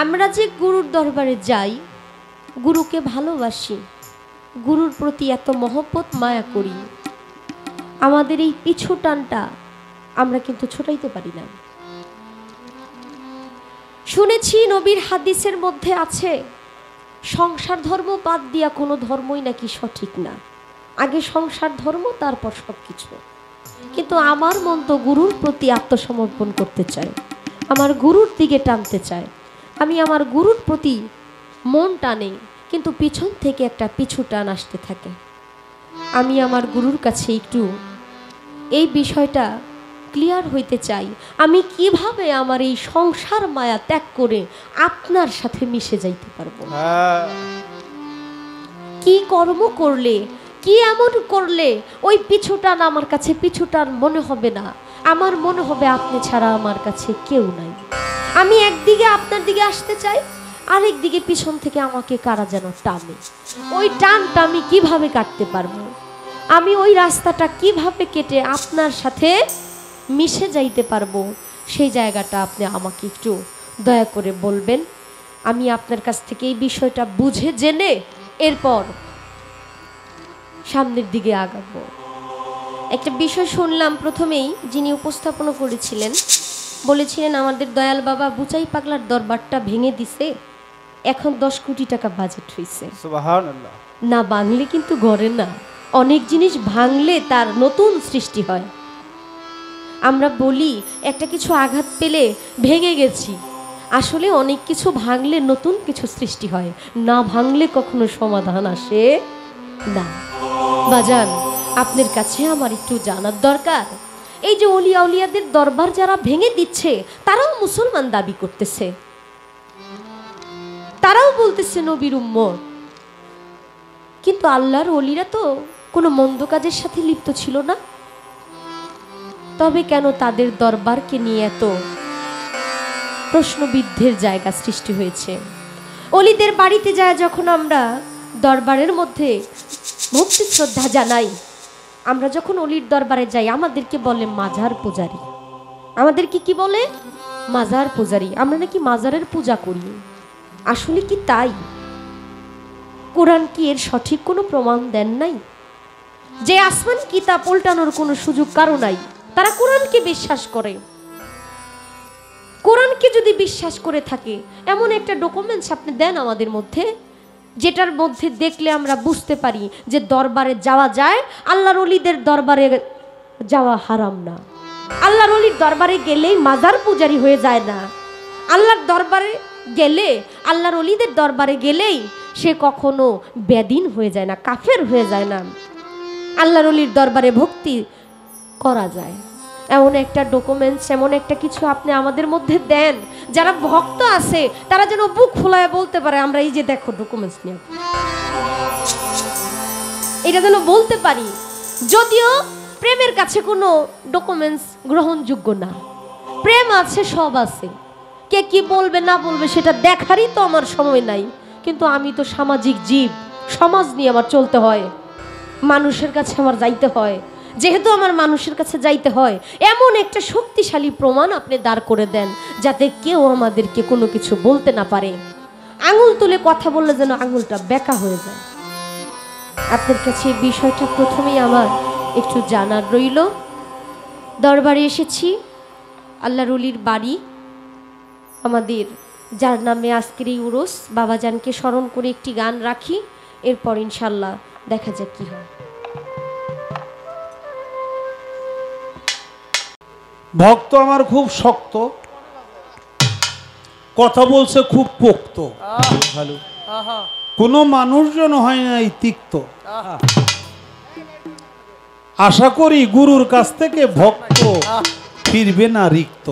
আমরা যে গুরুর দরবারে যাই, গুরুকে ভালোবাসি, গুরুর প্রতি এত মহব্বত মায়া করি, আমাদের এই পিছু টানটা আমরা কিন্তু ছোটাইতে পারি না। শুনেছি নবীর হাদিসের মধ্যে আছে, সংসার ধর্ম বাদ দিয়া কোনো ধর্মই নাকি সঠিক না, আগে সংসার ধর্ম তারপর সব কিছু। কিন্তু আমার মন তো গুরুর প্রতি আত্মসমর্পণ করতে চায়, আমার গুরুর দিকে টানতে চায়। আমি আমার গুরুর প্রতি মন টানে, কিন্তু পিছন থেকে একটা পিছু টান আসতে থাকে। আমি আমার গুরুর কাছে একটু এই বিষয়টা ক্লিয়ার হইতে চাই, আমি কিভাবে আমার এই সংসার মায়া ত্যাগ করে আপনার সাথে মিশে যাইতে পারবো। কি কর্ম করলে, কি এমন করলে ওই পিছুটান আমার কাছে পিছুটান মনে হবে না, আমার মনে হবে আপনি ছাড়া আমার কাছে কেউ নাই। আমি একদিকে আপনার দিকে আসতে চাই, আরেক দিকে পিছন থেকে আমাকে কারা যেন টানে। ওই টানটা আমি কিভাবে কাটতে পারবো, আমি ওই রাস্তাটা কিভাবে কেটে আপনার সাথে মিশে যাইতে পারবো, সেই জায়গাটা আপনি আমাকে একটু দয়া করে বলবেন। আমি আপনার কাছ থেকে এই বিষয়টা বুঝে জেনে এরপর সামনের দিকে আগাবো। একটা বিষয় শুনলাম, প্রথমেই যিনি উপস্থাপনা করেছিলেন বলেছিলেন আমাদের দয়াল বাবা বুচাই পাগলার দরবারটা ভেঙে দিছে, এখন 10 কোটি টাকা বাজেট হয়েছে। সুবহানাল্লাহ। না ভাঙলে কিন্তু গড়ে না, অনেক জিনিস ভাঙলে তার নতুন সৃষ্টি হয়। আমরা বলি একটা কিছু আঘাত পেলে ভেঙে গেছি, আসলে অনেক কিছু ভাঙলে নতুন কিছু সৃষ্টি হয়, না ভাঙলে কখনো সমাধান আসে না। বাজান, আপনার কাছে আমার একটু জানার দরকার, এই যে অলিয়া উলিয়াদের দরবার যারা ভেঙে দিচ্ছে তারাও মুসলমান দাবি করতেছে, তারাও বলতেছে নবীর উম্মত, কিন্তু আল্লাহর ওলিরা তো কোনো মন্দ কাজের সাথে লিপ্ত ছিল না, তবে কেন তাদের দরবারকে নিয়ে এত প্রশ্নবিদ্ধের জায়গা সৃষ্টি হয়েছে? অলিদের বাড়িতে যায় যখন আমরা দরবারের মধ্যে ভক্তি শ্রদ্ধা জানাই, আমরা যখন অলির দরবারে যাই আমাদেরকে বলে মাজার পূজারী, আমাদেরকে কি বলে? মাজার পূজারী। আমরা নাকি মাজারের পূজা করি, আসলে কি তাই? কোরআন কি এর সঠিক কোনো প্রমাণ দেন নাই? যে আসমানি কিতাব উল্টানোর কোনো সুযোগ কারো নাই, তারা কোরআনকে বিশ্বাস করে। কোরআনকে যদি বিশ্বাস করে থাকে এমন একটা ডকুমেন্টস আপনি দেন আমাদের মধ্যে, যেটার মধ্যে দেখলে আমরা বুঝতে পারি যে দরবারে যাওয়া যায়, আল্লাহর ওলিদের দরবারে যাওয়া হারাম না। আল্লাহর ওলির দরবারে গেলেই মাজার পূজারি হয়ে যায় না, আল্লাহর দরবারে গেলে, আল্লাহর ওলিদের দরবারে গেলেই সে কখনো বেদিন হয়ে যায় না, কাফের হয়ে যায় না। আল্লাহর ওলির দরবারে ভক্তি করা যায়, এমন একটা ডকুমেন্টস, এমন একটা কিছু আপনি আমাদের মধ্যে দেন, যারা ভক্ত আছে তারা যেন বুক ফুলায় বলতে পারে আমরা এই যে দেখো ডকুমেন্টস নিয়ে, এটা যেন বলতে পারি। যদিও প্রেমের কাছে কোনো ডকুমেন্টস গ্রহণযোগ্য না, প্রেম আছে, সব আছে, কে কি বলবে না বলবে সেটা দেখারই তো আমার সময় নাই। কিন্তু আমি তো সামাজিক জীব, সমাজ নিয়ে আমার চলতে হয়, মানুষের কাছে আমার যাইতে হয়। যেহেতু আমার মানুষের কাছে যাইতে হয়, এমন একটা শক্তিশালী প্রমাণ আপনি দাঁড় করে দেন যাতে কেউ আমাদেরকে কোনো কিছু বলতে না পারে। আঙুল তুলে কথা বললে যেন আঙুলটা বেঁকা হয়ে যায়। আপনার কাছে এই বিষয়টা প্রথমেই আমার একটু জানার রইল। দরবারে এসেছি, আল্লাহর ওলির বাড়ি, আমাদের যার নামে আজকের এই উরুস, বাবাজানকে স্মরণ করে একটি গান রাখি, এরপর ইনশাল্লাহ দেখা যাক কি হয়। ভক্ত আমার খুব শক্ত, কথা বলছে খুব পোক্ত, ভালো, কোনো মানুষজন হয় নাই তিক্ত। আশা করি গুরুর কাছ থেকে ভক্ত ফিরবে না রিক্ত।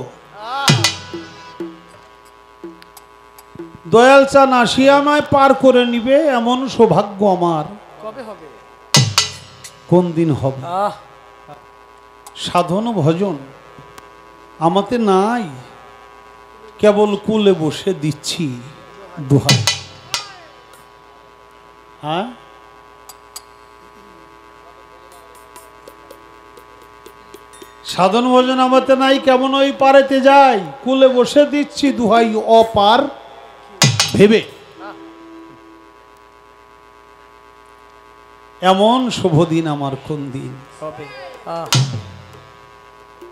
দয়াল চান আসিয়া আমায় পার করে নিবে, এমন সৌভাগ্য আমার কবে হবে, কোন দিন হবে? সাধন ভজন আমাতে নাই, কেবল কুলে বসে দিচ্ছি দোহাই। হ্যাঁ, সাধন ভজন আমাতে নাই, কেমন ওই পারেতে যাই, কুলে বসে দিচ্ছি দোহাই, অপার ভেবে এমন শুভ দিন আমার কোন দিন হবে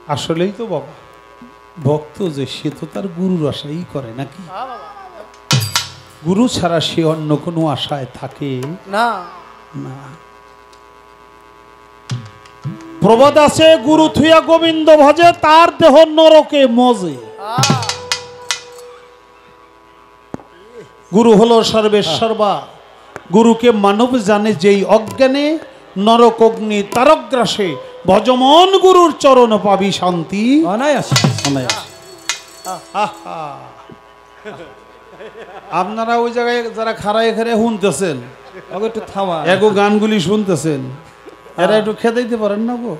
আসলেই তো বাবা ভক্ত যে সে তো তার গুরুর আশাই করে নাকি গুরু ছাড়া সে অন্য কোনো আশায় থাকে না না প্রবাদ আছে গুরু থুয়া গোবিন্দ ভজে তার দেহ নরকে মজে গুরু হলো সর্বেশ্বর্বা গুরুকে মানব জানে যেই অজ্ঞানে নরক অগ্নি তারগ্রাসে ভজমন গুরুর চরণ পাবি শান্তি অনায়াসে আপনারা ওই জায়গায় যারা খাড়া এখানে শুনতেছেন আগে একটু থামা এগো গানগুলি শুনতেছেন এরা একটু খেতে দিতে পারেন না গো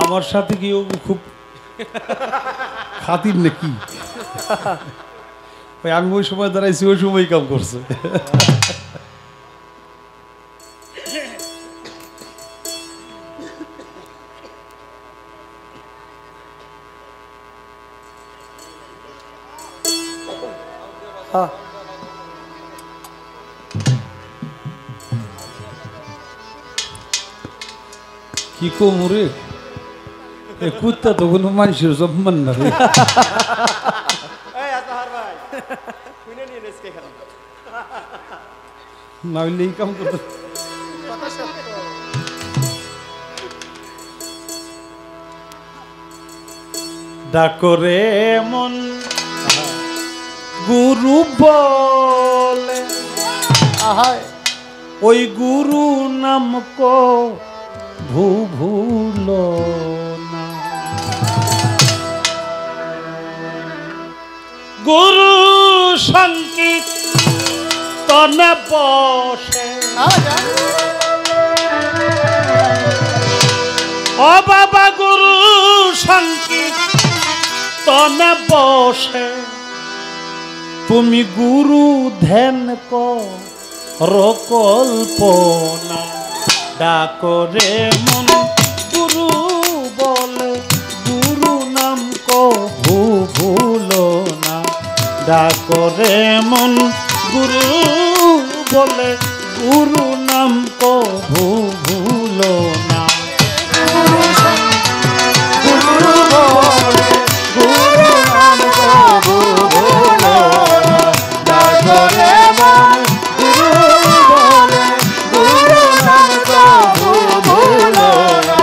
আমার সাথে কি ও খুব খাতির নাকি ওই আমি ওই সময় দাঁড়াইছি ওই সময় কাম করছে কি কোমরে এ কুত্তা তো কোনো মানুষের সম্মান না রে না হইলে এই কাম করতে ডাকরে মন গুরু বলে ওই গুরু নাম কো ভুল না গুরু সংকীর্ত তনে বসে ও বাবা গুরু সংকীর্ত তনে বসে তুমি গুরু ধ্যান করো কল্পনা ডাকরে মন গুরু বলে গুরু নাম কহু ভুলো না ডাকরে মন গুরু বলে গুরু নাম কহু ভুলো না গুরু বলে গুরু নাম কহু ভুলো না ডাকরে মন গুরু বলে গুরু নাম কহু ভুলো না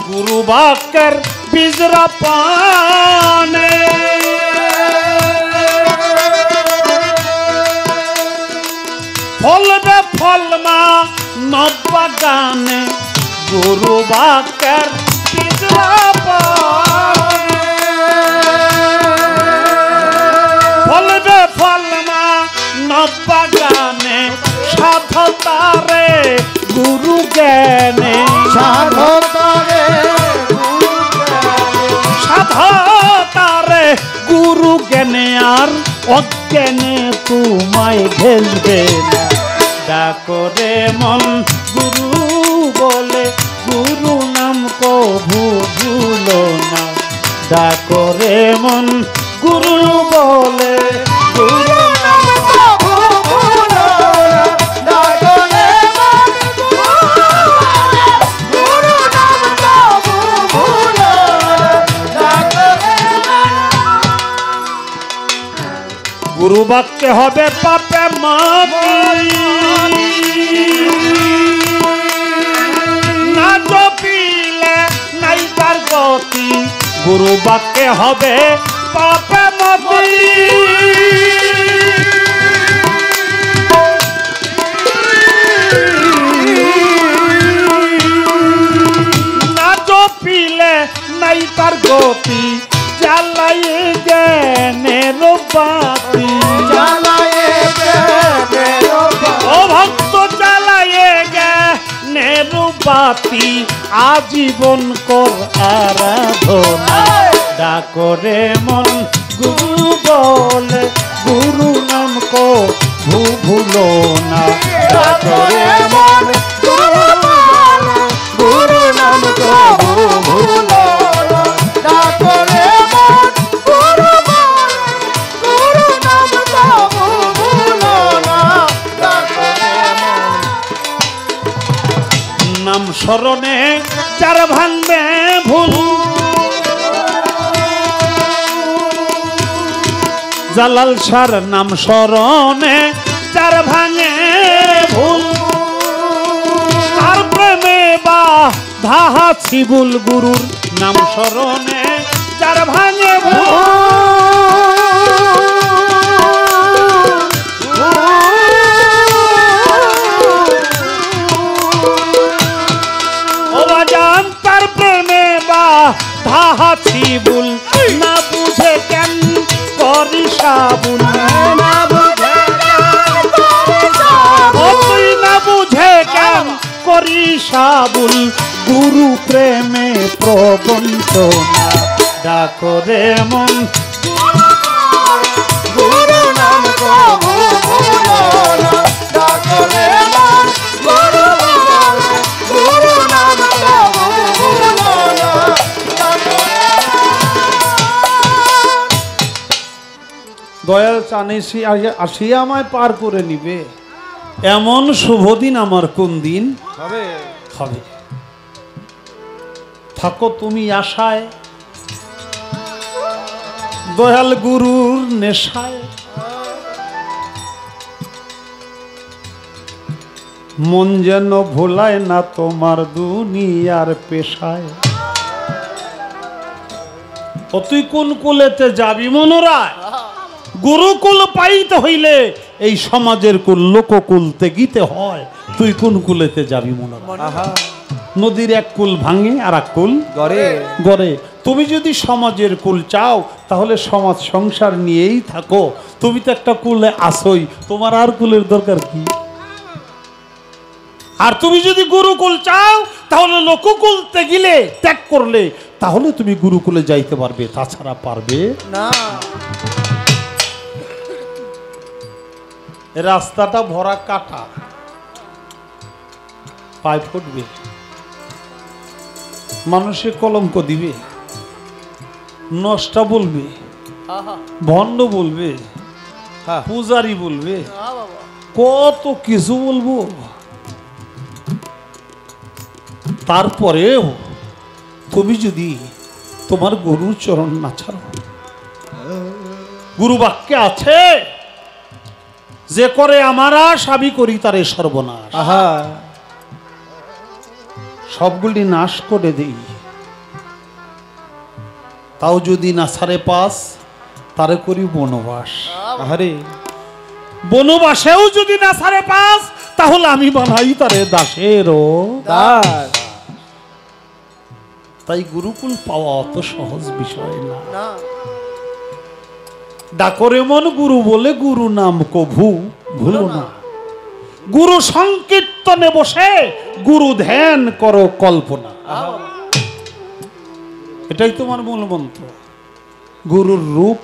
গুরু বাক্যের বিজরা পানে ফলবে ফলমা নবাগানে গুরু বাক্যের বিজরা পানে ফলবে ফলমা নবাগানে সাধতারে গুরু জ্ঞানে সাধতারে সাধতারে গুরু জ্ঞানে আর অজ্ঞানে তোমায় ঘেলবে না ডাকরে মন গুরু বলে গুরু নাম কভু ভুলো না ডাকরে মন গুরু বলে গুরু নাম কভু ভুলো না ডাকরে মন গুরু নাম কভু ভুলো না গুরু বাক্যে হবে পাপে মাটি না জপিলে নাই তার গতি গুরু বাক্যে হবে পাপে মাটি না জপিলে নাই তার গতি জ্বালায়ে জ্ঞানের বাতি ও ভক্ত জ্বালায়ে জ্ঞানের বাতি আজীবন কর আরাধনা ডাকরে মন গুরু বলে গুরু নাম কো ভুলো না ডাকরে মন গুরু নাম কভু ভুলো না ডাকরে মন গুরু নাম কভু ভুলো না ডাকরে মন। নাম স্মরণে চার ভাঙবে ভুল জালাল সার নাম স্মরণে চার ভাঙে ভুল আর প্রেমে বা ধাহা ছিবুল গুরুর নাম স্মরণে চার ভাঙে ভুল ওবাজান তার প্রেমে বা ধাহা ছিবুল না বুঝে কেন করি সাবুল না বুঝে তুই না বুঝে কেন করি সাবুল গুরু প্রেমে প্রবঞ্চনা ডাকরে মন গুরু নাম কভু ভুলো না ডাকরে মন গুরু নাম কভু ভুলো না দয়াল চানেছি আসিয়া আমায় পার করে নিবে এমন শুভ দিন আমার কোন দিন হবে হবে থাকো তুমি আশায় দয়াল গুরুর নেশায় মন যেন ভোলায় না তোমার দুনিয়ার পেশায় ও তুই কোন কুলেতে যাবি মনোরায় গুরুকুল পাইতে হইলে এই সমাজের কুল লোককুল তেগিতে হয় তুই কোন কুলেতে যাবি মনোরায় নদীর এক কুল ভাঙে আর এক কুল গড়ে গড়ে তুমি যদি সমাজের কুল চাও তাহলে সমাজ সংসার নিয়েই থাকো তুমি তো একটা কুলে আসোই তোমার আর কুলের দরকার কি আর তুমি যদি গুরুকুল চাও তাহলে লোককুল তেগিলে ত্যাগ করলে তাহলে তুমি গুরুকুলে যাইতে পারবে তাছাড়া পারবে না রাস্তাটা ভরা কাটা পায়ে ফুটবে মানুষে কলঙ্ক দিবে নষ্টা বলবে ভণ্ড বলবে পূজারি বলবে কত কিছু বলবো তারপরেও তুমি যদি তোমার গুরুর চরণ না ছাড়ো গুরু বাক্যে আছে যে করে আমারা সাবি করি তারে সর্বনাশ সবগুলি নাশ করে দেই তাও যদি না ছাড়ে পাস তারে করি বনবাস আরে বনবাসেও যদি না ছাড়ে পাস তাহলে আমি বানাই তারে দাসেরও দাস তাই গুরুকুল পাওয়া অত সহজ বিষয় না ডাকরে মন গুরু বলে গুরু নাম কভু ভুলো না গুরু সংকীর্তনে বসে গুরু ধ্যান করো কল্পনা এটাই তোমার মূল মন্ত্র গুরুর রূপ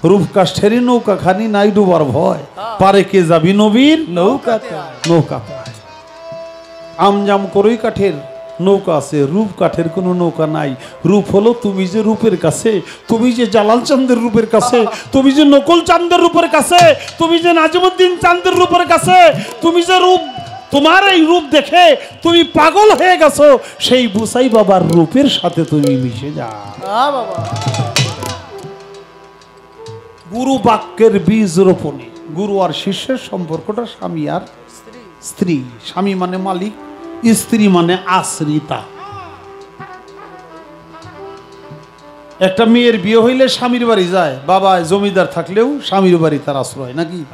রূপ কাষ্ঠেরই নৌকা খানি নাই ডুবার ভয় পারে কে যাবি নবীর নৌকা নৌকা আমজাম করই কাঠের নৌকা আছে রূপ কাঠের কোনো নৌকা নাই রূপ হলো তুমি যে রূপের কাছে তুমি যে জালাল চাঁদের রূপের কাছে তুমি যে নকুল চাঁদের রূপের কাছে তুমি যে নাজিমুদ্দিন চাঁদের রূপের কাছে তুমি যে রূপ তোমার এই রূপ দেখে তুমি পাগল হয়ে গেছো সেই বুসাই বাবার রূপের সাথে তুমি মিশে যাও বাবা গুরু বাক্যের বীজ রোপণে গুরু আর শিষ্যের সম্পর্কটা স্বামী আর স্ত্রী স্বামী মানে মালিক স্ত্রী মানে আশ্রিতা একটা মেয়ের বিয়ে হইলে স্বামীর বাড়ি যায় বাবা জমিদার থাকলেও স্বামীর বাড়ি তার আশ্রয় নাকি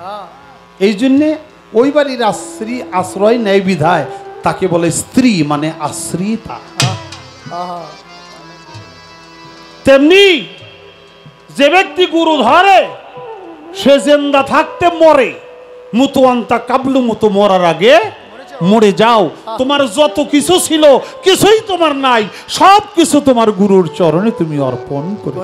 এই জন্যে ওই বাড়ির আশ্রয় নেয় বিধায় তাকে বলে স্ত্রী মানে আশ্রিতা তেমনি যে ব্যক্তি গুরু ধরে সে জিন্দা থাকতে মরে মুতুয়ান্তা কাবলু মতো মরার আগে মরে যাও তোমার যত কিছু ছিল কিছুই তোমার নাই সব কিছু তোমার গুরুর চরণে তুমি অর্পণ করে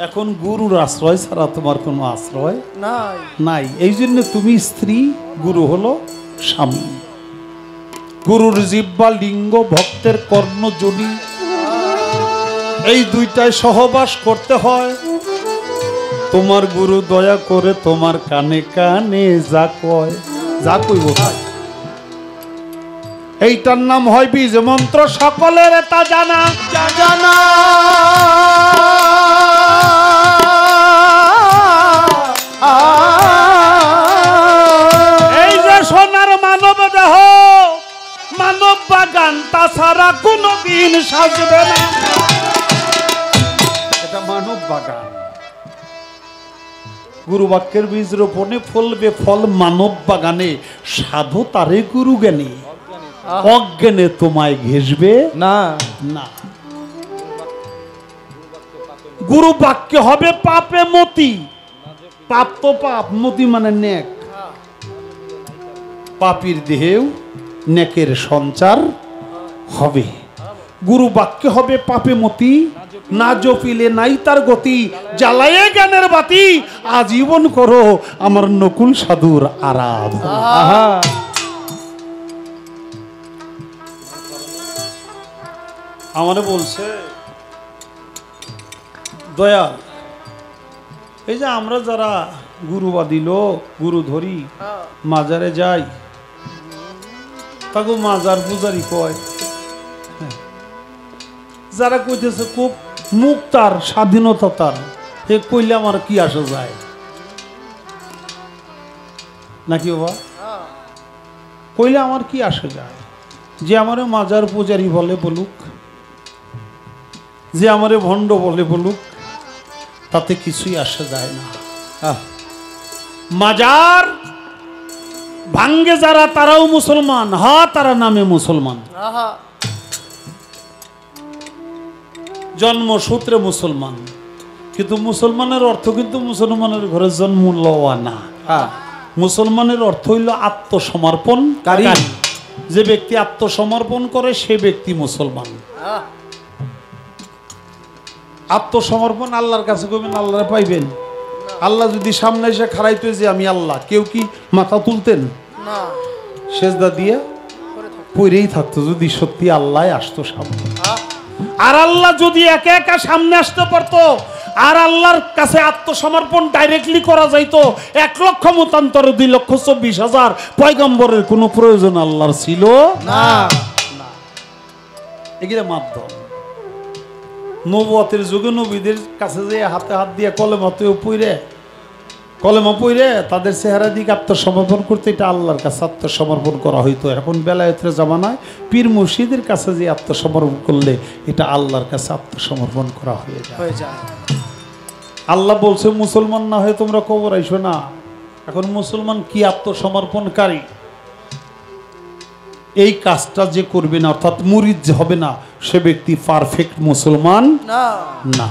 এখন গুরুর আশ্রয় ছাড়া তোমার কোনো আশ্রয় নাই। নাই। এই জন্য তুমি স্ত্রী, গুরু হলো স্বামী। গুরুর জিহ্বা লিঙ্গ, ভক্তের কর্ণজনি, এই দুইটায় সহবাস করতে হয়। তোমার গুরু দয়া করে তোমার কানে কানে যা কয়, যা কইব তাই। এইটার নাম হয় বীজ মন্ত্র, সকলের তা জানা জানা এই যে সোনার মানব দেহ, মানব বাগান, তাছাড়া কোনদিন সাজবে না। এটা মানব বাগান। গুরু বাক্যের বীজ রোপণে ফলবে ফল মানব বাগানে, সাধু তারে গুরু জ্ঞানী, অজ্ঞানে তোমায় ঘেসবে না। না। গুরু বাক্য হবে পাপে মতি। পাপ তো পাপ, মতি মানে নেক। পাপীর দেহেও নেকের সঞ্চার হবে। গুরু বাক্য হবে পাপে মতি, না জপিলে নাই তার গতি। জ্বালায়ে জ্ঞানের বাতি, আজীবন করো আমার নকুল সাধুর আরাধনা। আহা আমারে বলছে দয়াল, এই যে আমরা যারা গুরুবাদী লোক, গুরু ধরি, মাজারে যাই, তাকে মাজার পূজারি কয়। যারা কইতেছে খুব মুখ তার, স্বাধীনতা তার, এ কইলে আমার কি আসা যায় নাকি বাবা? কইলে আমার কি আসে যায়? যে আমারে মাজার পূজারি বলে বলুক, যে আমারে ভণ্ড বলে বলুক, তাতে কিছুই আসা যায় না। মাজার ভাঙ্গে যারা, তারাও মুসলমান। তারা নামে মুসলমান, জন্মসূত্রে মুসলমান, কিন্তু মুসলমানের অর্থ কিন্তু মুসলমানের ঘরে জন্ম লওয়া না। মুসলমানের অর্থ হইল আত্মসমর্পণকারী। যে ব্যক্তি আত্মসমর্পণ করে সে ব্যক্তি মুসলমান। আত্মসমর্পণ আল্লাহর কাছে করবেন, আল্লাহরে পাইবেন। আল্লাহ যদি সামনে এসে খাড়াইতো যে আমি আল্লাহ, কেউ কি মাথা তুলতেন? না, সেজদা দিয়ে পইরেই থাকতো যদি সত্যি আল্লাহ আসতো সামনে। আর আল্লাহ যদি একা একা সামনে আসতে পারতো, আর আল্লাহর কাছে আত্মসমর্পণ ডাইরেক্টলি করা যাইতো, 1,00,000 মতান্তরে 2,24,000 পয়গম্বরের কোনো প্রয়োজন আল্লাহর ছিল না। এগুলো মাধ্যম। নবুয়তের যুগে নবীদের কাছে যে হাতে হাত দিয়ে কলেমা পইরে তাদের চেহারা দিকে আত্মসমর্পণ করতে, এটা আল্লাহর কাছে আত্মসমর্পণ করা হইতো। এখন বেলায়েতের জামানায় পীর মুর্শিদের কাছে যে আত্মসমর্পণ করলে এটা আল্লাহর কাছে আত্মসমর্পণ করা হয়ে যায়। আল্লাহ বলছে মুসলমান না হয়ে তোমরা কবর আইসো না। এখন মুসলমান কি আত্মসমর্পণকারী? এই কাজটা যে করবে না, অর্থাৎ মুরিদ যে হবে না, সে ব্যক্তি পারফেক্ট মুসলমান না।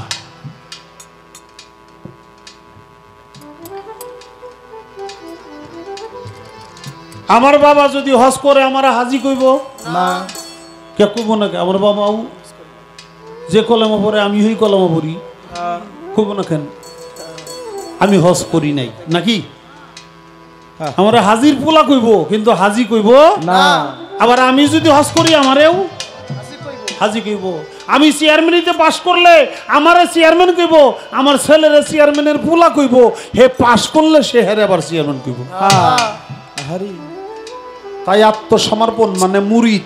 আমার বাবা যদি হজ করে আমার হাজি কইব না, কে কইব না? আমার বাবাও যে কলেমা পড়ে আমি হই কলেমা পড়ি, কইব না কেন? আমি হজ করি নাই নাকি? আমার হাজির পোলা কইব, কিন্তু হাজি কইব না। আবার আমি যদি হজ করি আমারেও হাজি কইব। আমি চেয়ারম্যানিতে পাশ করলে আমারে চেয়ারম্যান কইব, আমার ছেলেরে চেয়ারম্যানের পোলা কইব। হে পাশ করলে সে হেরে আবার চেয়ারম্যান কইব। তাই আত্মসমর্পণ মানে মুরিদ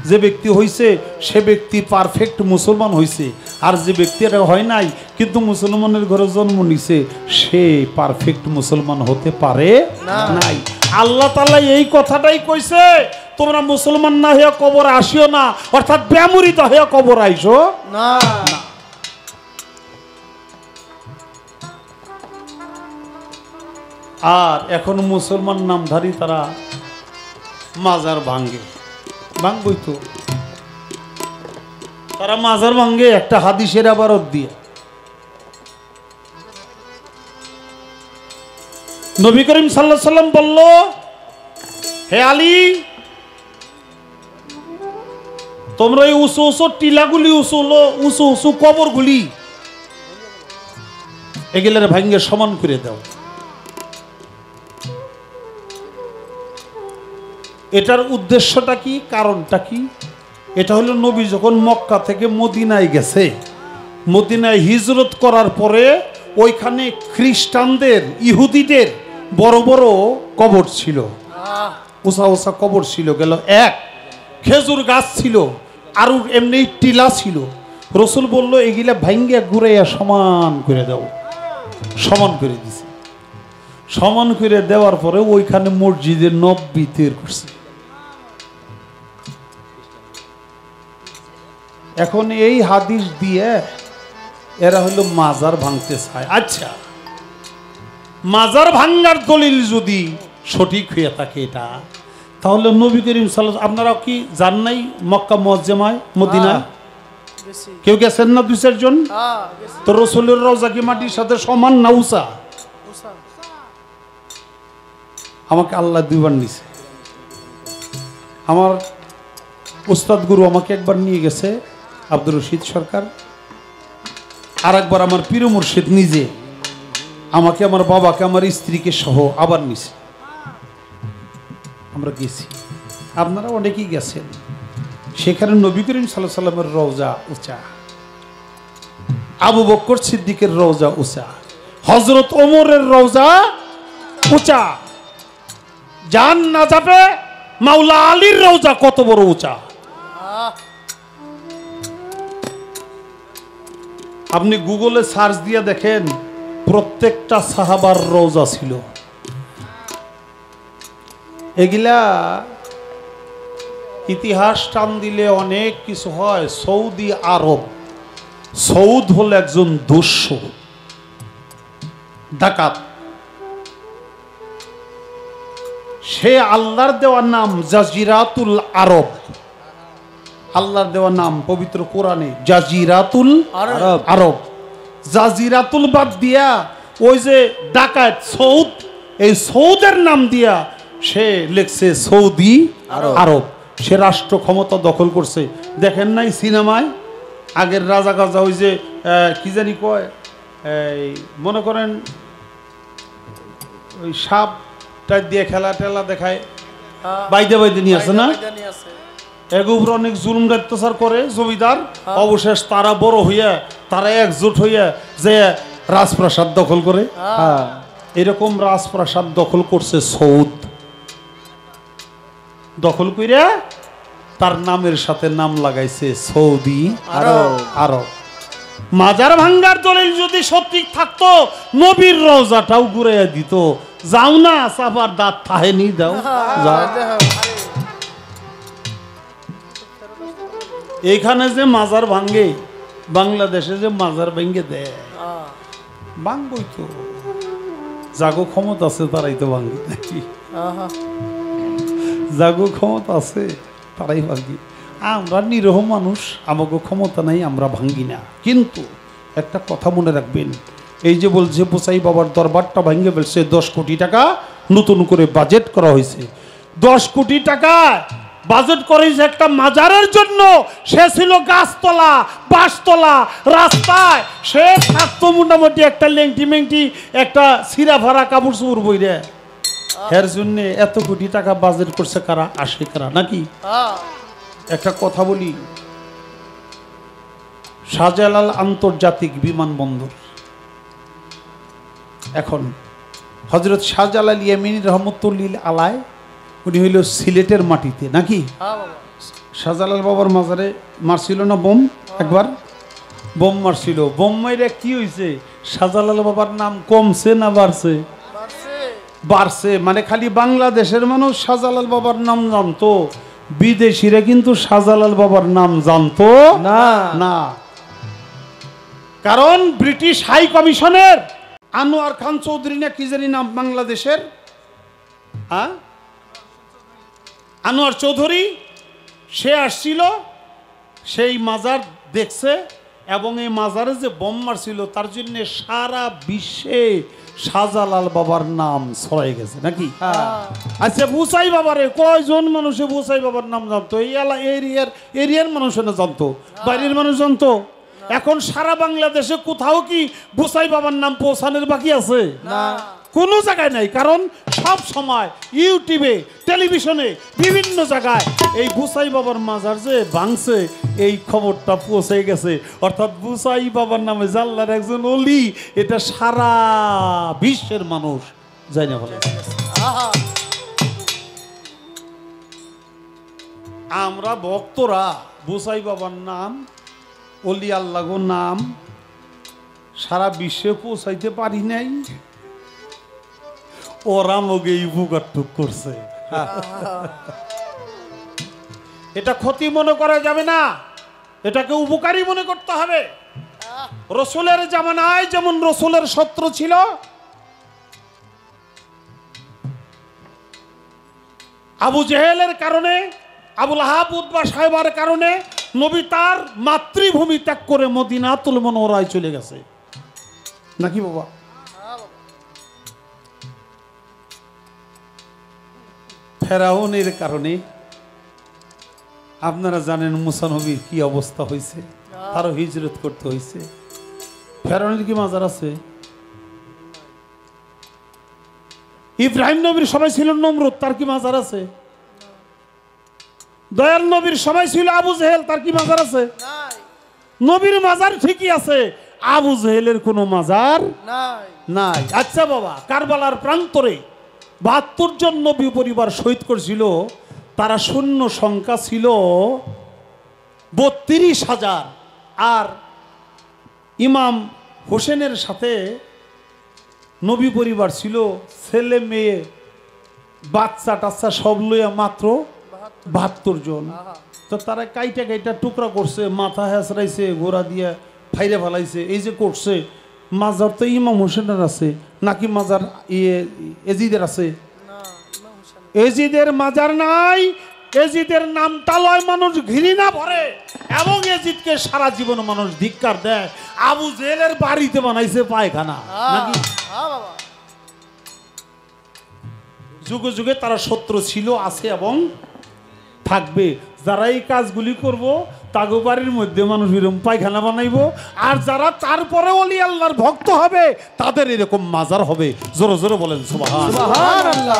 যে ব্যক্তি হইছে সে ব্যক্তি পারফেক্ট মুসলমান হইছে। আর যে ব্যক্তি এটা হয় নাই কিন্তু মুসলমানের ঘরে জন্ম নিছে, সে পারফেক্ট মুসলমান হতে পারে নাই। আল্লাহ তাআলা এই কথাটাই কইছে, তোমরা মুসলমান না হয়ে কবর আসিও না, অর্থাৎ বেমুরিত হয়ে কবর আইসো না। আর এখন মুসলমান নামধারী তারা মাজার ভাঙবই তো, তারা মাজার ভাঙ্গে একটা হাদিসের আবারত দিয়ে। নবী করিম সাল্লাল্লাহু আলাইহি সাল্লাম বলল, হে আলী, তোমরা এই উঁচু উঁচু টিলাগুলি, উঁচু উঁচু কবরগুলি এগুলার ভাঙ্গে সমান করে দাও। এটার উদ্দেশ্যটা কি, কারণটা কি? এটা হলো নবী যখন মক্কা থেকে মদিনায় গেছে, মদিনায় হিজরত করার পরে ওইখানে খ্রিস্টানদের, ইহুদিদের বড় বড় কবর ছিল, উঁচা উঁচা কবর ছিল। গেল এক, খেজুর গাছ ছিল, আর এমনি টিলা ছিল। রসুল বলল এগুলা ভাঙ্গে ঘুরাইয়া সমান করে দাও। সমান করে দিছে। সমান করে দেওয়ার পরে ওইখানে মসজিদে নববী তৈরি করছে। এখন এই হাদিস দিয়ে এরা হলো মাজার ভাঙতে চায়। আচ্ছা, মাজার ভাঙ্গার দলিল যদি সঠিক হয়ে থাকে এটা, তাহলে নবী করিম সাল্লাল্লাহু, আপনারা কি জান নাই মক্কা মুআজ্জামায় মদিনা? কেউ গেছেন না? 2-4 জন। তো রাসূলের রওজা কি মাটির সাথে সমান না উঁচা? আমাকে আল্লাহ দুইবার নিছে। আমার উস্তাদ গুরু আমাকে একবার নিয়ে গেছে, আব্দুর রশিদ সরকার। আর একবার আমার পীর মুর্শিদ নিজে আমাকে, আমার বাবাকে, আমার স্ত্রীকে সহ আবার নিছে। আমরা গেছি, আপনারা অনেকেই গেছেন। সেখানে নবী করিম সাল্লাল্লাহু আলাইহি সাল্লামের রওজা উঁচা, আবু বকর সিদ্দিকের রওজা উঁচা, হযরত ওমরের রওজা উঁচা, জান না যাবে মাওলা আলীর রওজা কত বড় উঁচা। আপনি গুগলে সার্চ দিয়ে দেখেন, প্রত্যেকটা সাহাবার রওজা ছিল। এগুলা ইতিহাস টান দিলে অনেক কিছু হয়। সৌদি আরব, সৌদ হল একজন দস্যু, ডাকাত। সে আল্লাহর দেওয়া নাম জাজিরাতুল আরব। আল্লাহর দেওয়া নাম পবিত্র কোরআনে জাজিরাতুল আরব। জাজিরাতুল বাদ দিয়া ওই যে ডাকাত সৌদ, এই সৌদের নাম দিয়া সে লিখছে সৌদি আরব। সে রাষ্ট্র ক্ষমতা দখল করছে। দেখেন নাই সিনেমায় আগের রাজা গাজা, ওই যে কি জানি কয়, এই মনে করেন ওই সাপটা দিয়ে খেলা টেলা দেখায়, বাইদে বাইদে নিয়ে আসে না, এর উপর অনেক জুলুম অত্যাচার করে জমিদার। অবশেষ তারা বড় হইয়া, তারা একজোট হইয়া যে রাজপ্রাসাদ দখল করে। এরকম রাজপ্রাসাদ দখল করছে সৌদ। দখল কইরা তার নামের সাথে নাম লাগাইছে সৌদি আরব। মাজার ভাঙ্গার দলিল যদি সঠিক থাকতো, নবীর রওজাটাও ঘুরাইয়া দিত। যাও না, সাফার দাঁত থাহেনি, দাও যাও। এইখানে যে মাজার ভাঙ্গে, বাংলাদেশে যে মাজার ভেঙ্গে দেয়, ভাঙবই তো। জাগো ক্ষমতা আছে তারাই তো ভাঙ্গি, নাকি? জাগো ক্ষমতা আছে তারাই ভাঙ্গি। আমরা নিরহ মানুষ, আমাকে ক্ষমতা নাই, আমরা ভাঙ্গি না। কিন্তু একটা কথা মনে রাখবেন, এই যে বলছে পোসাই বাবার দরবারটা ভাঙ্গে ফেলছে, 10 কোটি টাকা নতুন করে বাজেট করা হয়েছে। 10 কোটি টাকা বাজেট করেছে একটা মাজারের জন্য। সে ছিল গাছতলা, বাঁশতলা, রাস্তায় সে থাকতো মোটামুটি একটা লেংটি মেংটি, একটা সিরা ভাড়া কাপড় চোপড় বইরে। এর জন্য এত কোটি টাকা বাজেট করছে কারা? আসে কারা, নাকি? একটা কথা বলি, শাহজালাল আন্তর্জাতিক বিমানবন্দর, এখন হযরত শাহজালাল ইয়ামিনী রহমতুল্লাহ আলাইহি, উনি হইল সিলেটের মাটিতে, নাকি? শাহজালাল বাবার মাজারে মারছিল না বোম? একবার বোম মারছিল। বোম মাইরে কি হয়েছে? শাহজালাল বাবার নাম কমছে না বাড়ছে? বাড়ছে। মানে খালি বাংলাদেশের মানুষ শাহজালাল বাবার নাম জানতো, বিদেশিরা কিন্তু শাহজালাল বাবার নাম জানতো না। কারণ ব্রিটিশ হাই কমিশনের আনোয়ার খান চৌধুরী না কি জানি নাম বাংলাদেশের, আনোয়ার চৌধুরী, সে আসছিল, সেই মাজার দেখছে, এবং এই মাজারে যে বোম মারছিল তার জন্য সারা বিশ্বে শাহজালাল বাবার নাম ছড়াই গেছে, নাকি? আচ্ছা, বুসাই বাবারে কয়জন মানুষে বুসাই বাবার নাম জানতো? এই এরিয়ার মানুষ না জানতো, বাইরের মানুষ জানতো। এখন সারা বাংলাদেশে কোথাও কি গোসাই বাবার নাম পৌঁছানোর বাকি আছে? না, কোনো জায়গায় নাই। কারণ সব সময় ইউটিউবে, টেলিভিশনে, বিভিন্ন জায়গায় এই গোসাই বাবার মাজার যে ভাঙছে এই খবরটা পৌঁছে গেছে। অর্থাৎ গোসাই বাবার নামে জাল্লার একজন অলি, এটা সারা বিশ্বের মানুষ জানে না বলে। আহা, আমরা ভক্তরা গোসাই বাবার নাম, অলি আল্লাহর নাম সারা বিশ্বে পৌঁছাইতে পারি নাই, ওরা মগে উপকারটুক করছে। এটা ক্ষতি মনে করা যাবে না, এটাকে উপকারী মনে করতে হবে। রসুলের জামানায় যেমন রসুলের শত্রু ছিল, আবু জেহেলের কারণে, আবুল আহাব উতবা সাহেবের কারণে নবী তার মাতৃভূমি ত্যাগ করে মদিনাতুল মুনাওয়ারায় চলে গেছে নাকি বাবা? ফেরাউনের কারণে আপনারা জানেন মুসা নবীর কি অবস্থা হয়েছে, তারও হিজরত করতে হয়েছে। ফেরাউনের কি মাজার আছে? ইব্রাহিম নবীর সবাই ছিল নমরুদ, তার কি মাজার আছে? দয়াল নবীর সবাই ছিল আবু জেহেল, তার কি মাজার আছে? নাই, নবীর মাজার ঠিকই আছে, আবু জেহেলের কোনো মাজার নাই। নাই। আচ্ছা বাবা, কারবালার প্রান্তরে ৭২ জন নবী পরিবার শহীদ করেছিল, তারা শূন্য সংখ্যা ছিল ৩২,০০০। আর ইমাম হোসেনের সাথে নবী পরিবার ছিল ছেলে মেয়ে বাচ্চা টাচ্চা সব লইয়া মাত্র ৭২ জন। তো তারা কাইটা কাইটা টুকরা করছে, মাথা হেঁচড়াইছে, গোড়া দিয়ে ফাইরে ফেলাইছে, এই যে করছে। মাজার তো ইমাম হোসেনের আছে নাকি মাজার এজিদের আছে? এজিদের মাজার নাই। এজিদের নামটা লয় মানুষ ঘৃণা ভরে এবং এজিদকে সারা জীবন মানুষ ধিক্কার দেয়। আবু জেহেলের বাড়িতে বানাইছে পায়খানা নাকি? যুগে যুগে তারা শত্রু ছিল, আছে এবং থাকবে। যারা এই কাজগুলি করব তাগো বাড়ির মধ্যে মানুষ এরকম পায়খানা বানাইবো, আর যারা তারপরে ওলি আল্লাহর ভক্ত হবে তাদের এরকম মাজার হবে। জোরে জোরে বলেন সুবহানাল্লাহ।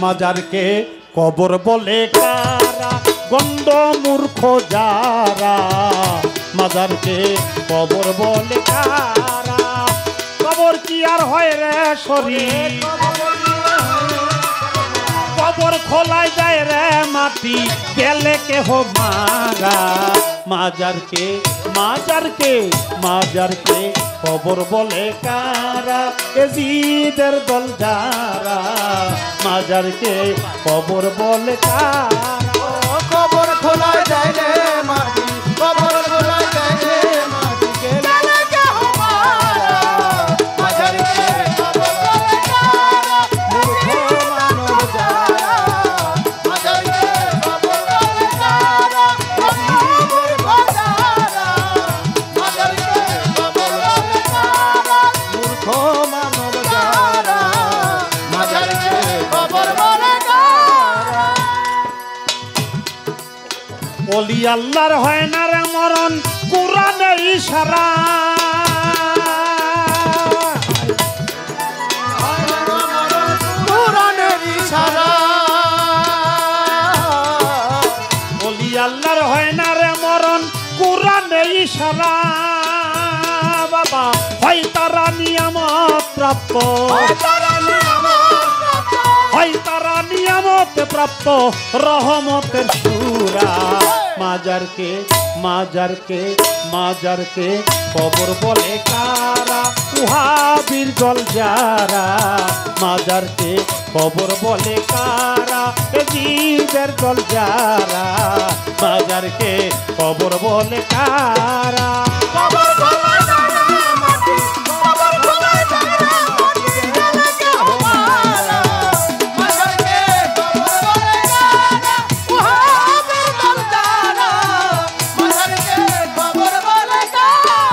মাজারকে কবর বলে কারা, গন্ড মূর্খ যারা। মাজারকে কবর বলে কারা, কবর কি আর হয় রে শরীর, কবর খোলায় যায় রে মাটি, গেলে কেহ মারা। মাজারকে মাজারকে মাজারকে কবর বলে কারা, এজিদের দল যারা। মাজারকে কবর বলে কারা, কবর খোলায় যায় রে মাটি, কবর খোলায় যায় রে মাটি, গেলে কেহ মারা। মাজারকে কবর বলে কারা, মূর্খ মানব যারা। মাজারকে কবর বলে কারা, এজিদের দল যারা। মাজারকে কবর বলে কারা, মূর্খ মানব যারা। মাজারকে কবর বলে কারা। ওলি আল্লাহর হয় না রে মরণ, কুরআনে ইশারা। কুরআনের ইশারা। ওলি আল্লাহর হয় না রে মরণ, কুরআনে ইশারা। বাবা হয় তারা নিয়ামত প্রাপ্ত, হয় তারা নিয়ামত প্রাপ্ত, রহমতের সুরা। মাজারকে মাজারকে মাজারকে কবর বলে কারা, উহাবির দল যারা। মাজারকে কবর বলে কারা, এজিদের দল যারা। মাজারকে কবর বলে কারা, কবর খোলায় যায় রে মাটি, কবর খোলায় যায় রে মাটি, গেলে কেহ মারা। মাজারকে কবর বলে কারা, ওহাবের দল যারা। মাজারকে কবর বলে কারা।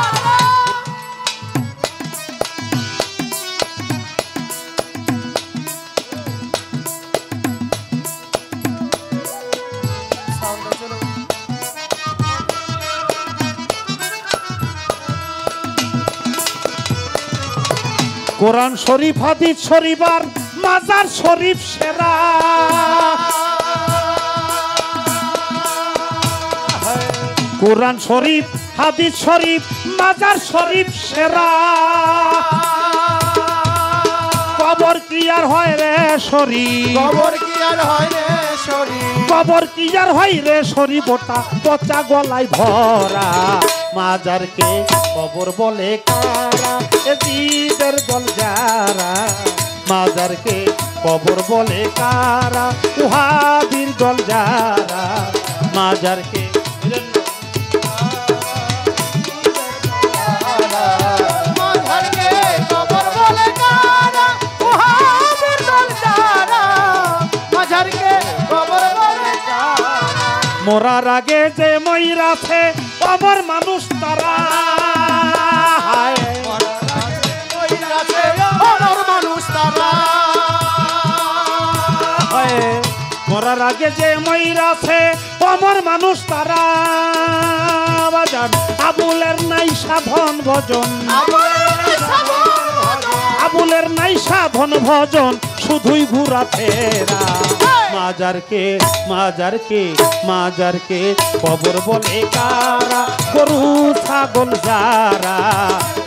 কোরআন শরীফ হাদিস শরীফ আর মাজার শরীফ সেরা কোরআন শরীফ হাদিস শরীফ মাজার শরীফ সেরা কবর কি আর হয় রে শরীফ কবর কি আর হয় রে শরীর কবর কি আর হয় রে শরীফ ওটা পচা গলায় ভরা মাজারকে কবর বলে কারা এ জীবের দল যারা মাজারকে কবর বলে কারা উহাবির দল যারা মাজারকে মাঝারকে কবর বলে কারা ওহাবের দল যারা মাঝারকে কবর বলে কারা মরার আগে যে ময়রাছে অমর মানুষ তারা হায় কইরাছে অমর মানুষ তারা হায় মরার আগে যে ময়রাছে অমর মানুষ তারা বাজান আবুলের নাই সাধন ভজন আবুলের নাই সাধন ভজন শুধুই ঘুরা ফেরা মাজারকে মাজারকে মাজারকে কবর বলে কারা গরু ছাগল যারা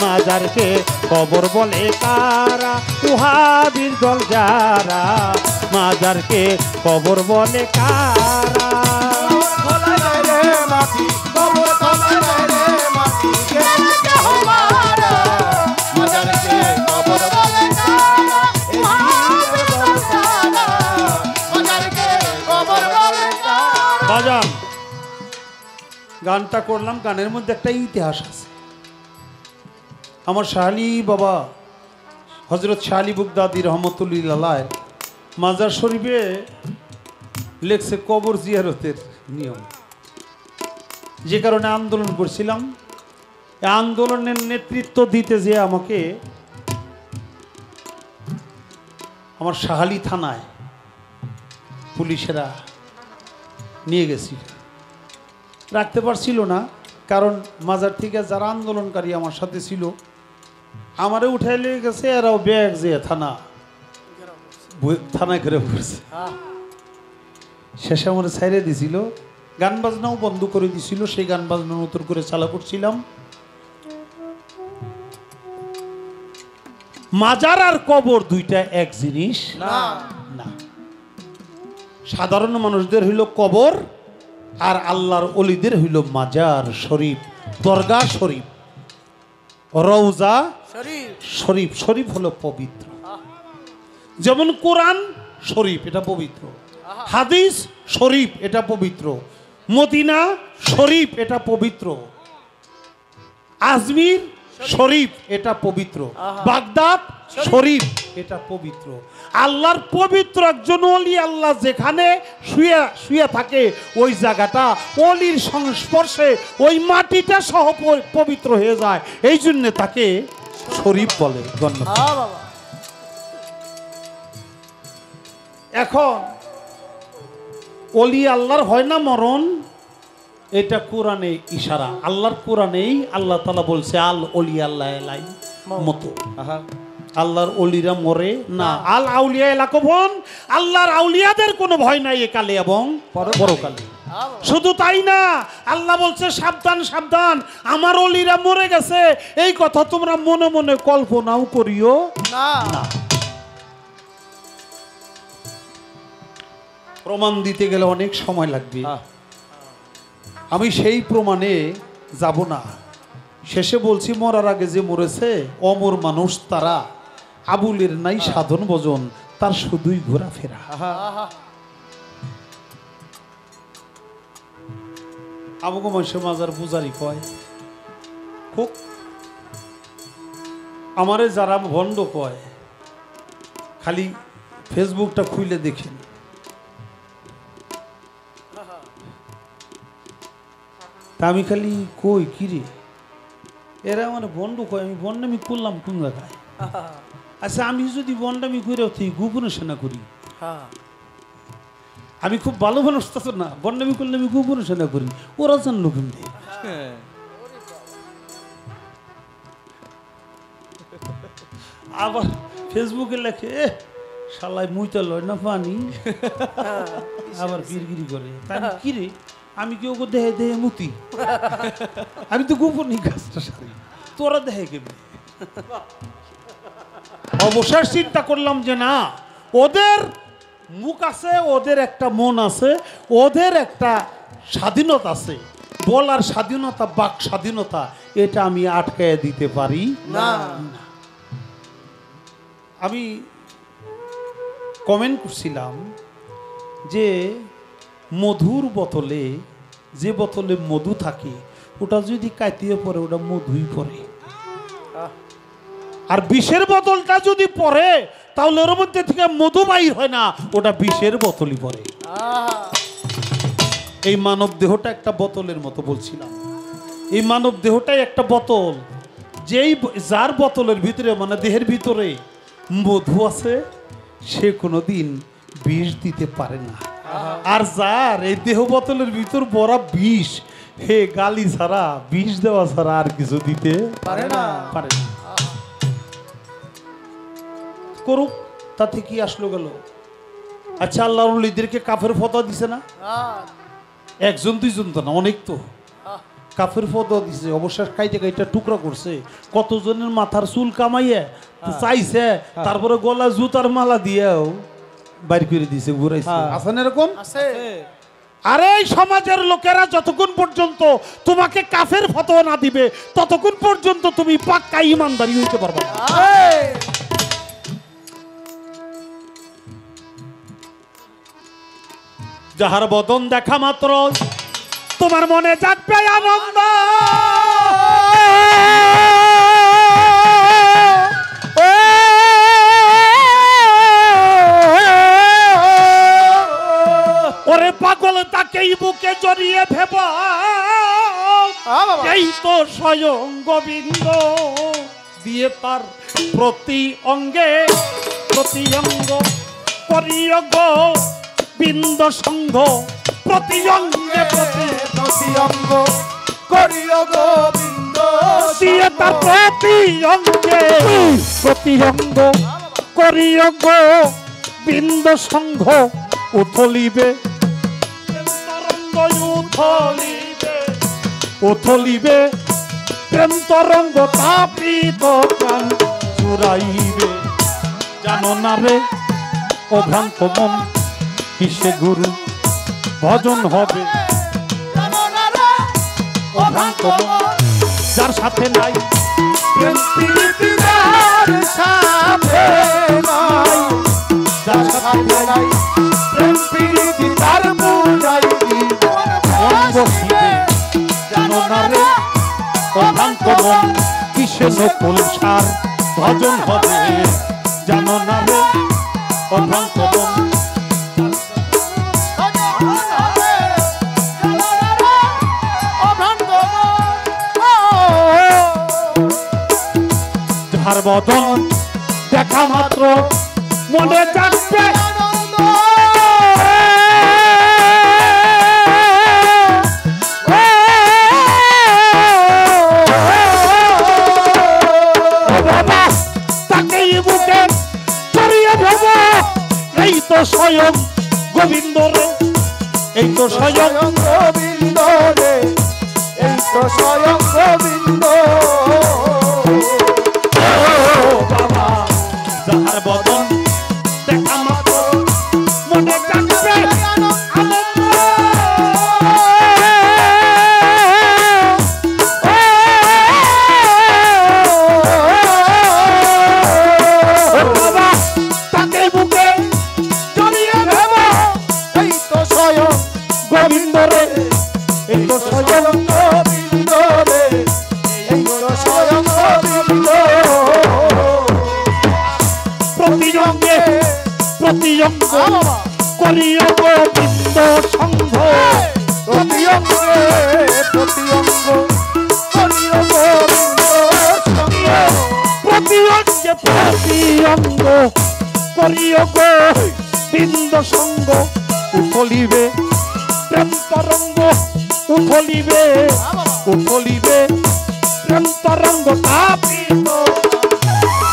মাজারকে কবর বলে কারা উহাবির দল যারা মাজারকে কবর বলে কারা খোলা যায় রে মাটি কবর খোলা যায় রে মাটি কেনে কেহ মারা মাঝারকে কবর বলে কারা ওহাবের দল যারা মাঝারকে কবর বলে কারা বাজান গানটা করলাম গানের মধ্যে একটা ইতিহাস আছে আমার শাহালি বাবা হজরত শাহালি বুগদাদি রহমতুল্লাহ মাজার শরীফে লেখছে কবর জিয়ারতের নিয়ম যে কারণে আন্দোলন করছিলাম এই আন্দোলনের নেতৃত্ব দিতে যে আমাকে আমার শাহালি থানায় পুলিশেরা নিয়ে গেছিল রাখতে পারছিল না কারণ মাজার থেকে যারা আন্দোলনকারী আমার সাথে ছিল আমারে উঠাই নিয়ে গেছে এরাও ব্যাগ যে থানায় ঘিরে পড়ছে শেষে আমার ছাইড়ে দিছিল গান বাজনাও বন্ধ করে দিছিল সেই গান বাজনা নতুন করে চালু করছিলাম মাজার আর কবর দুইটা এক জিনিস না সাধারণ মানুষদের হইল কবর আর আল্লাহর অলিদের হইল মাজার শরীফ দরগা শরীফ রওজা শরীফ শরীফ হলো পবিত্র যেমন কোরআন শরীফ এটা পবিত্র হাদিস শরীফ এটা পবিত্র মদিনা শরীফ এটা পবিত্র আজমির শরীফ এটা পবিত্র বাগদাদ শরীফ এটা পবিত্র আল্লাহর পবিত্র একজন ওলি আল্লাহ যেখানে শুয়ে থাকে ওই জায়গাটা ওলির সংস্পর্শে ওই মাটিটা সহ পবিত্র হয়ে যায় এই জন্য তাকে শরীফ বলে গণ্য এখন ওলি আল্লাহর হয় না মরণ এটা কোরআনে ইশারা আল্লাহর কোরআনেই আল্লাহ তাআলা বলছে আল ওলি আল্লাহ এলাই মতো আল্লাহর ওলিরা মরে না আল আউলিয়া এলাকবন আল্লাহর আউলিয়াদের কোনো ভয় নাই একালে এবং পরকালে শুধু তাই না আল্লাহ বলছে সাবধান সাবধান আমার ওলিরা মরে গেছে এই কথা তোমরা মনে মনে কল্পনাও করিও না প্রমাণ দিতে গেলে অনেক সময় লাগবে আমি সেই প্রমাণে যাব না শেষে বলছি মরার আগে যে মরেছে অমর মানুষ তারা আবুলের নাই সাধন ভজন তার শুধুই ঘোরাফেরা আবুগো মানুষের মাজার পূজারি কয় খুব আমারে যারা ভণ্ড কয় খালি ফেসবুকটা খুলে দেখেন তা আমি খালি কই কিরে এরা আমার বন্ডু কয় আমি বন্ডামি করলাম কোন জায়গায় আচ্ছা আমি যদি বন্ডামি করে গোপনে সেনা করি আমি খুব ভালো মানুষ তো না বন্ডামি করলে আমি গোপনে সেনা করি ওরা জানলো কিন্তু আবার ফেসবুকে লেখে শালাই মুইটা লয় না পানি আবার গিরগিরি করে তাই কি রে আমি কি ওকে দেহে দেহে মুতি আমি তো গোপনই কাজটা সারি তোরা দেহে কেমনি অবশেষ চিন্তা করলাম যে না ওদের মুখ আছে ওদের একটা মন আছে ওদের একটা স্বাধীনতা আছে বলার স্বাধীনতা বাক স্বাধীনতা এটা আমি আটকায় দিতে পারি না আমি কমেন্ট করছিলাম যে মধুর বোতলে যে বোতলে মধু থাকে ওটা যদি কাইতিয়ে পড়ে ওটা মধুই পড়ে আর বিষের বোতলটা যদি পড়ে তাহলে ওর মধ্যে থেকে মধু বাইর হয় না ওটা বিষের বোতলই পড়ে এই মানব দেহটা একটা বোতলের মতো বলছিলাম এই মানব দেহটাই একটা বোতল যার বোতলের ভিতরে মানে দেহের ভিতরে মধু আছে সে কোনোদিন বিষ দিতে পারে না আর যার এই দেহ বোতলের ভিতর বড় বিষ হে গালি ছাড়া বিষ দেওয়া ছাড়া আর কিছু দিতে পারে না করুক তাতে কি আসলো গেল আচ্ছা আল্লাহর ওলিদেরকে কাফের ফতোয়া দিছে না একজন দুইজন তো না অনেক তো কাফের ফতোয়া দিছে অবশ্য কাইটা টুকরা করছে কতজনের মাথার চুল কামাইয়া চাইছে তারপরে গলা জুতার মালা দিয়েও বাইর করে দিছে ঘুরাইছে আছেন এরকম আছে আরে এই সমাজের লোকেরা যতক্ষণ পর্যন্ত তোমাকে কাফের ফতোয়া না দিবে ততক্ষণ পর্যন্ত তুমি পাক্কা ইমানদারি হইতে পারবে না যাহার বদন দেখা মাত্র তোমার মনে জাগবে আনন্দ ওরে পাগল তাকেই বুকে জড়িয়ে ভেব এই তো স্বয়ং গোবিন্দ দিয়ে তার প্রতি অঙ্গে প্রতি অঙ্গ করিয় গো বিন্দ সংঘ প্রতি অঙ্গে প্রতি অঙ্গ করিও গোবিন্দ দিয়ে তার প্রতি অঙ্গে প্রতি অঙ্গ করিয় গো বিন্দ সংঘ উথলিবে তরঙ্গ উথলিবে উথলিবে প্রেম তরঙ্গ তাপিত প্রাণ চুরাইবে জানো না রে অভ্রান্ত মন কিসে গুরু ভজন হবে অভ্রান্ত মন যার সাথে নাই প্রেম প্রীতি যার সাথে নাই যার সাথে নাই প্রেম প্রীতি তার বুঝাই দিব মন বসিবে জানো না রে অভ্রান্ত মন কিসে নকুল সার ভজন হবে জানো না রে অভ্রান্ত মন যাহার বদন দেখা মাত্র মনে জাগবে তাকেই বুকে চড়িয়ে ভেব এই তো স্বয়ং গোবিন্দ রে এই তো স্বয়ং গোবিন্দ রে এই তো স্বয়ং গোবিন্দ বাবা যাহার বদন দেখা মাত্র মনে জাগবে আনন্দ বাবা তাকে বুকে জড়িয়ে ভেব এই তো স্বয়ং গোবিন্দ রে এই তো স্বয়ং গোবিন্দ রে এই তো স্বয়ং গোবিন্দ প্রতি অঙ্গে প্রতি অঙ্গ করিও গোবিন্দ সংঘ প্রতি অঙ্গে প্রতি অঙ্গ করিও গোবিন্দ সঙ্গ প্রতি অঙ্গে প্রতি অঙ্গ করিও গোবিন্দ সংঘ উথলিবে প্রেম তরঙ্গ উথলিবে উথলিবে প্রেম তরঙ্গ তাপিত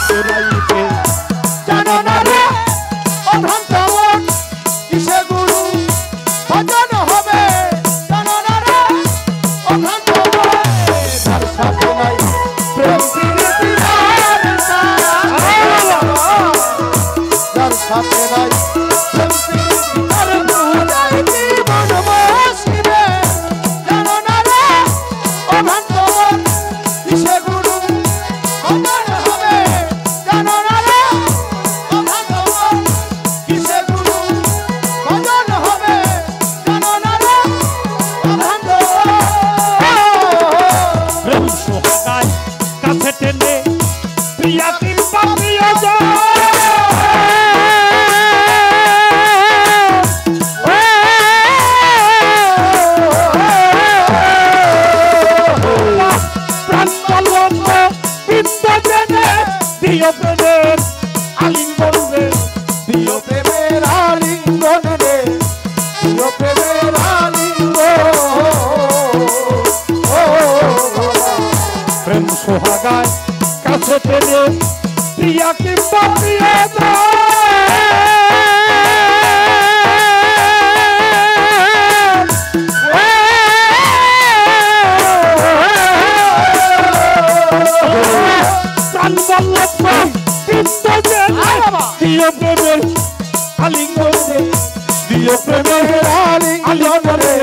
চুরাইবে কিংবা প্রিয়জন প্রাণ বল্লভ কিন্তু যে প্রিয় প্রেমের আলিঙ্গনে প্রিয় প্রেমের আলিঙ্গনে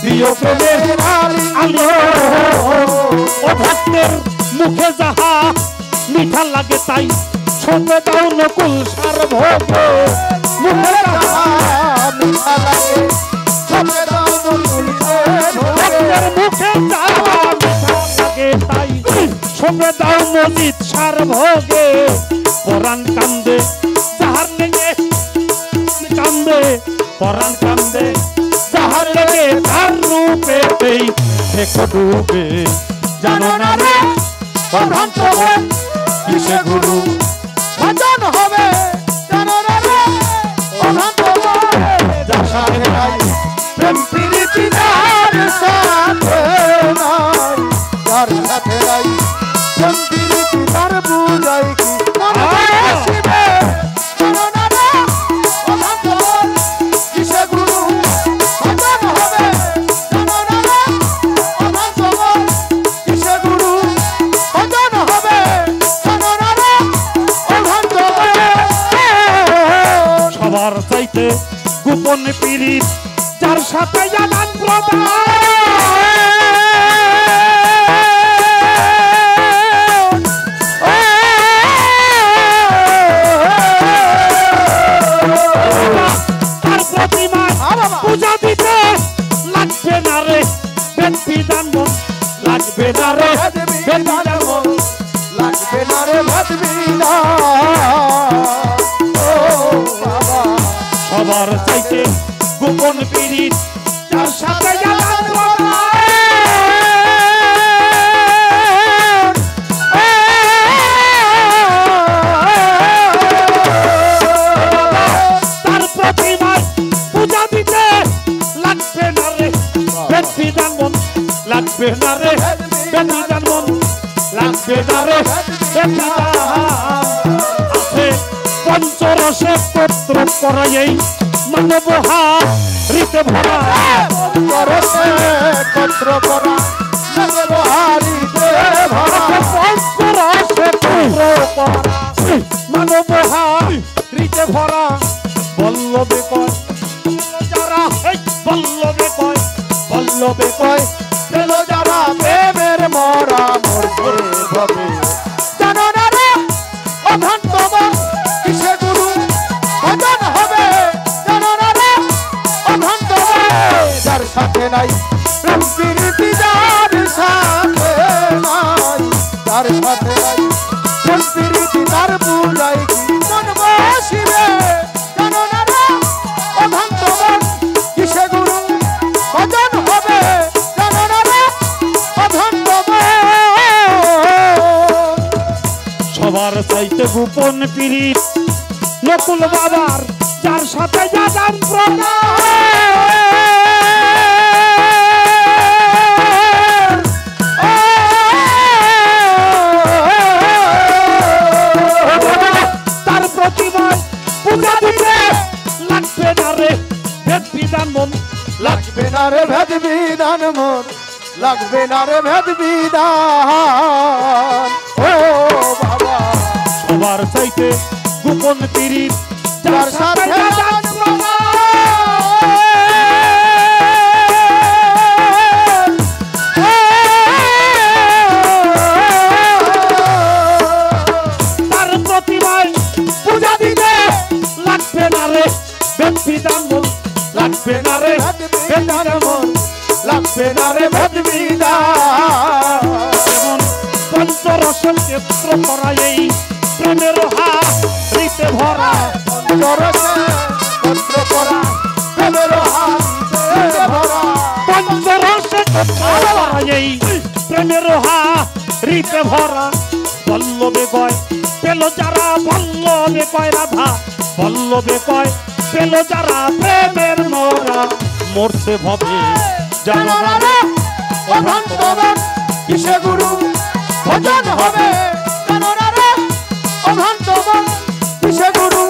প্রিয় প্রেমের আলিঙ্গনে ও ভক্তের মুখে যাহা মিঠা লাগে তাই শুনবে দাও নকুল সারভোগ মুখে যাহা মিঠা লাগে শুনবে দাও নকুল ভক্তের মুখে যাহা মিঠা লাগে তাই শুনবে দাও মজিদ সারভোগে পরাণ কান্দে যাহার নেগে কান্দে পরাণ কান্দে যাহার নেগে তার রূপেতেই দেখো ডুবে জানো না রে প্রধান তবে কিসে গুরু ভজন হবে জানো না রে প্রধান তবে যার সাথে নাই প্রেম প্রীতি যার সাথে নাই যার সাথে নাই প্রেম প্রীতি তার বুঝাই কি মনে আসিবে জানো না রে প্রধান তবে কিসে গুরু ভজন হবে জানো না রে প্রধান তবে কিসে গুরু ভজন হবে জানো না রে প্রধান তবে সবার চাইতে গোপন পীড়িত যার সাথে জানান প্রদান তার প্রতিমার পূজা দিতে লাগবে না রে বেদ বিধান মন লাগবে না রে বেদ বিধান মন লাগবে না রে বেদ বিধান ও বাবা সবার চাইতে গোপন পীড়িত যার সাথে জানান প্রদান তার প্রতিমার পূজা দিতে লাগবে না রে বেদ বিধান মন লাগবে না রে বেদ বিধান মন লাগবে না রে বেদ বিধান আছে পঞ্চরসে পত্র পরাই মানবহা রীতে ভরা পঞ্চরসে পত্র পরা মানবহা রীতে ভরা পঞ্চরসে পত্র পরা মানবহা রীতে ভরা বল্লভে কয় যারা বল্লভে কয় বল্লভে কয় পেল যারা প্রেমের মরা মরছে ভবে জানো না রে অধন তোমার কিসে গুরু ভজন হবে জানো না রে অধন তোমার যার সাথে নাই প্রেম প্রীতি যার সাথে নাই যার সাথে নাই প্রেম প্রীতি তার বুঝাই কি মন বসিবে জানো না রে অধন তোমার কিসে গুরু ভজন হবে জানো না রে অধন তোমার সবার চাইতে গোপন পীড়িত নকুল বাবার যার সাথে জানান তার প্রতিমায় পূজা দিতে লাগবে না রে ভেদ বিধান মন লাগবে না রে ভেদ বিধান মন লাগবে না রে ভেদ বিধান ও বাবা সবার চাইতে গোপন পীড়িত যার সাথে জানান তার প্রতিমায় পূজা দিতে লাগবে না রে বেদ বিধান মন লাগবে না রে বেদ বিধান মন লাগবে না রে বেদ বিধান যেমন পঞ্চরসের ক্ষেত্র পরাই প্রেমের হাড়িতে ভরা পঞ্চরসে ক্ষেত্র পরা প্রেমের হাড়িতে ভরা পঞ্চরসে ক্ষেত্র পরাই প্রেমের হাড়িতে ভরা বল্লভে কয় পেল যারা বল্লভে কয় রাধা বল্লভে কয় পেল যারা প্রেমের মরা মরছে ভবে জানো না রে অধন তোমার কিসে গুরু ভজন হবে জানো না রে অভ্রান্ত মন কিসে গুরু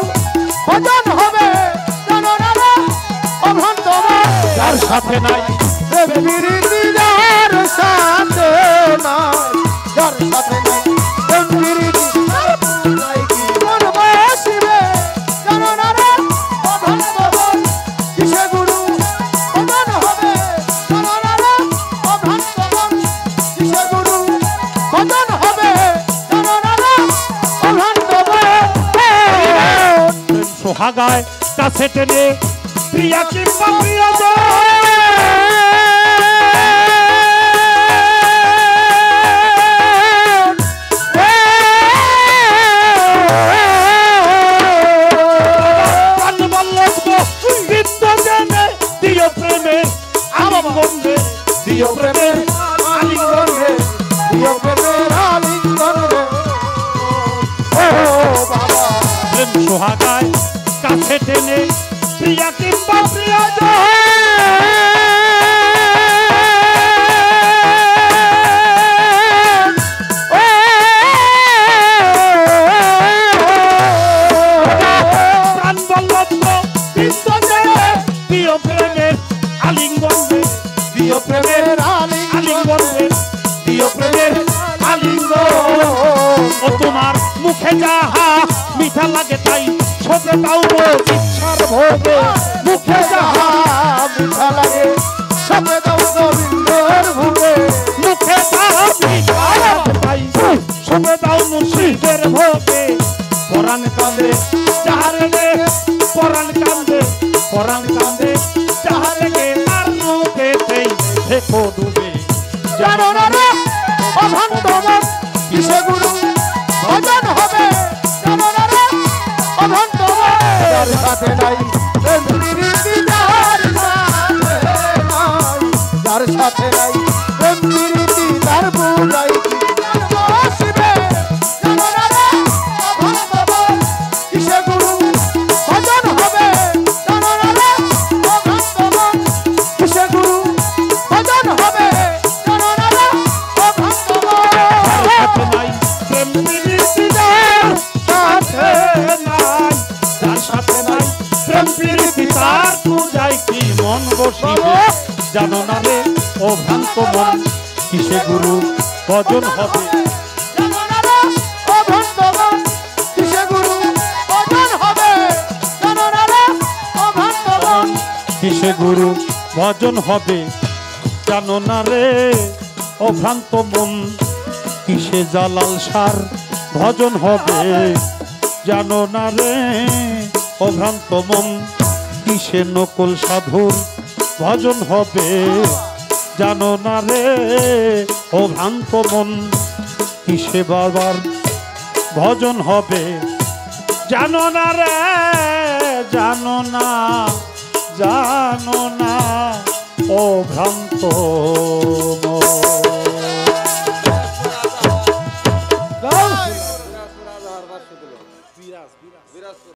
ভজন হবে জানো না রে অভ্রান্ত মন যার সাথে নাই প্রীতি যার সাথে নাই যার সাথে নাই প্রীতি মন বসিবে জানো না রে অভ্রান্ত মন কিসে গুরু ভজন হবে জানো না রে অভ্রান্ত মন কিসে গুরু ভজন হবে জানো না রে অভ্রান্ত মন সোহাগায় কাছে টেনে প্রিয়া কিংবা প্রিয় দিও প্রেমের আলিঙ্গন রে দিও প্রেমের আলিঙ্গন রে দিও প্রেমের আলিঙ্গন রে ও বাবা প্রেম সোহাগায় কাছে টেনে প্রিয়া কিংবা প্রিয় প্রাণ বল্লভ দিও প্রেমের আলিঙ্গন রে দিও প্রেমের আলিঙ্গন রে দিও প্রেমের আলিঙ্গন ও তোমার মুখে যাহা মিঠা লাগে তাই ছোটে দাও গো ইচ্ছার ভোগে মুখে যাহা মিঠা লাগে সবে দাও গোবিন্দর ভুগে মুখে যাহা মিঠা লাগে তাই ছোটে দাও মুর্শিদের ভোগে পরাণ কান্দে যাহারে রে পরাণ কান্দে যাহারে গে তার মুখেতেই দেখো ডুবে জানো না রে অভ্রান্ত মন কিসে গুরু ভজন হবে জানো না রে অভ্রান্ত মন যার সাথে নাই প্রীতি যার সাথে নাই প্রীতি তার বুঝাই বসবে জানো না রে অভ্রান্ত মন কিসে গুরু ভজন হবে জানো না রে অভ্রান্ত মন কিসে গুরু ভজন হবে জানো না রে অভ্রান্ত মন সাথে নাই প্রেম প্রীতি যার সাথে নাই যার সাথে নাই প্রেম প্রীতি তার পূজায় কি মন বসিবে জানো না রে ও ভ্রান্ত মন কিসে গুরু ভজন হবে জানো না রে অভ্রান্ত মন কিসে গুরু ভজন হবে জানো না রে অভ্রান্ত মন কিসে গুরু ভজন হবে জানো না রে ও ভ্রান্ত মন কিসে জালাল সার ভজন হবে জানো না রে ও ভ্রান্ত মন কিসে নকল সাধুর ভজন হবে জানো না রে ও ভ্রান্ত মন কিসে বাবার ভজন হবে জানো না রে জানো না ও ভ্রান্ত মন